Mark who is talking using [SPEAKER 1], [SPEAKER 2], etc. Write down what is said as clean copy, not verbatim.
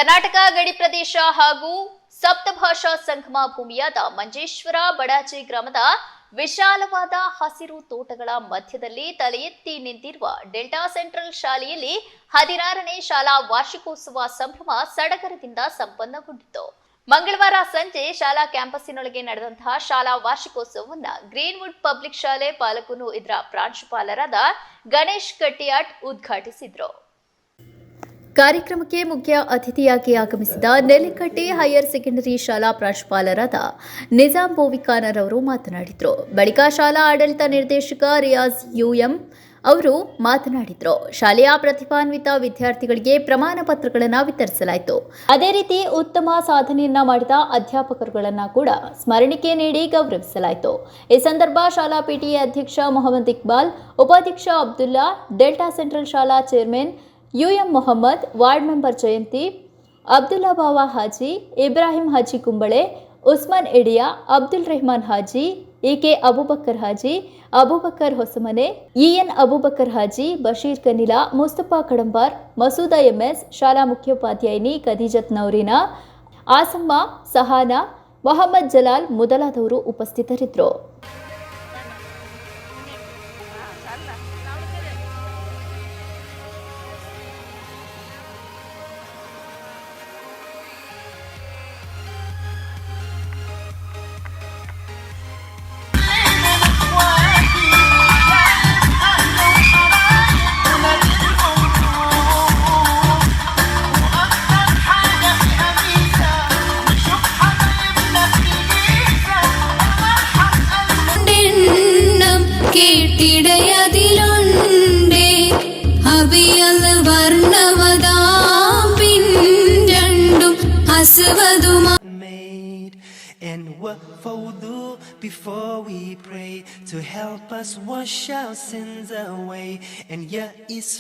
[SPEAKER 1] ಕರ್ನಾಟಕ ಗಡಿ ಪ್ರದೇಶ ಹಾಗೂ ಸಪ್ತಭಾಷಾ ಸಂಗಮ ಭೂಮಿಯಾದ ಮಂಜೇಶ್ವರ ಬಡಾಜಿ ಗ್ರಾಮದ ವಿಶಾಲವಾದ ಹಸಿರು ತೋಟಗಳ ಮಧ್ಯದಲ್ಲಿ ತಲೆ ಎತ್ತಿ ನಿಂತಿರುವ ಡೆಲ್ಟಾ ಸೆಂಟ್ರಲ್ ಶಾಲೆಯಲ್ಲಿ 16ನೇ ಶಾಲಾ ವಾರ್ಷಿಕೋತ್ಸವ ಸಂಭ್ರಮ ಸಡಗರದಿಂದ ಸಂಪನ್ನಗೊಂಡಿತು. ಮಂಗಳವಾರ ಸಂಜೆ ಶಾಲಾ ಕ್ಯಾಂಪಸ್ಸಿನೊಳಗೆ ನಡೆದಂತಹ ಶಾಲಾ ವಾರ್ಷಿಕೋತ್ಸವವನ್ನು ಗ್ರೀನ್ವುಡ್ ಪಬ್ಲಿಕ್ ಶಾಲೆ ಪಾಲಕರು ಇದರ ಪ್ರಾಂಶುಪಾಲರಾದ ಗಣೇಶ್ ಕಟ್ಟಿಯಾಟ್ ಉದ್ಘಾಟಿಸಿದರು. ಕಾರ್ಯಕ್ರಮಕ್ಕೆ ಮುಖ್ಯ ಅತಿಥಿಯಾಗಿ ಆಗಮಿಸಿದ ನೆಲ್ಲಿಕಟ್ಟಿ ಹೈಯರ್ ಸೆಕೆಂಡರಿ ಶಾಲಾ ಪ್ರಾಂಶುಪಾಲರಾದ ನಿಜಾಂ ಬೋವಿಖಾನರ್ ಅವರು ಮಾತನಾಡಿದರು. ಬಳಿಕ ಶಾಲಾ ಆಡಳಿತ ನಿರ್ದೇಶಕ ರಿಯಾಜ್ ಯುಎಂ ಅವರು ಮಾತನಾಡಿದರು. ಶಾಲೆಯ ಪ್ರತಿಭಾನ್ವಿತ ವಿದ್ಯಾರ್ಥಿಗಳಿಗೆ ಪ್ರಮಾಣ ಪತ್ರಗಳನ್ನು ವಿತರಿಸಲಾಯಿತು. ಅದೇ ರೀತಿ ಉತ್ತಮ ಸಾಧನೆಯನ್ನ ಮಾಡಿದ ಅಧ್ಯಾಪಕರುಗಳನ್ನು ಕೂಡ ಸ್ಮರಣಿಕೆ ನೀಡಿ ಗೌರವಿಸಲಾಯಿತು. ಈ ಸಂದರ್ಭ ಶಾಲಾ ಪಿಟಿಎ ಅಧ್ಯಕ್ಷ ಮೊಹಮ್ಮದ್ ಇಕ್ಬಾಲ್, ಉಪಾಧ್ಯಕ್ಷ ಅಬ್ದುಲ್ಲಾ, ಡೆಲ್ಟಾ ಸೆಂಟ್ರಲ್ ಶಾಲಾ chairman UM Mohammed, ward member Jayanthi, Abdulla Bawa Haji, Ibrahim Haji Kumble, Usman Idiya, Abdul Rehman Haji, AK Abubakar Haji, Abubakar Hosamane, EN Abubakar Haji, Basheer Kanila, Mustafa Kadambar, Masooda MS, ಶಾಲಾ ಮುಖ್ಯೋಪಾಧ್ಯಾಯಿನಿ ಖದೀಜತ್ ನೌರಿನಾ, ಆಸಮ್ಮ, ಸಹಾನಾ, ಮೊಹಮ್ಮದ್ ಜಲಾಲ್ ಮೊದಲಾದವರು ಉಪಸ್ಥಿತರಿದ್ದರು.
[SPEAKER 2] And what wudu before we pray to help us wash our sins away. And yeah, it's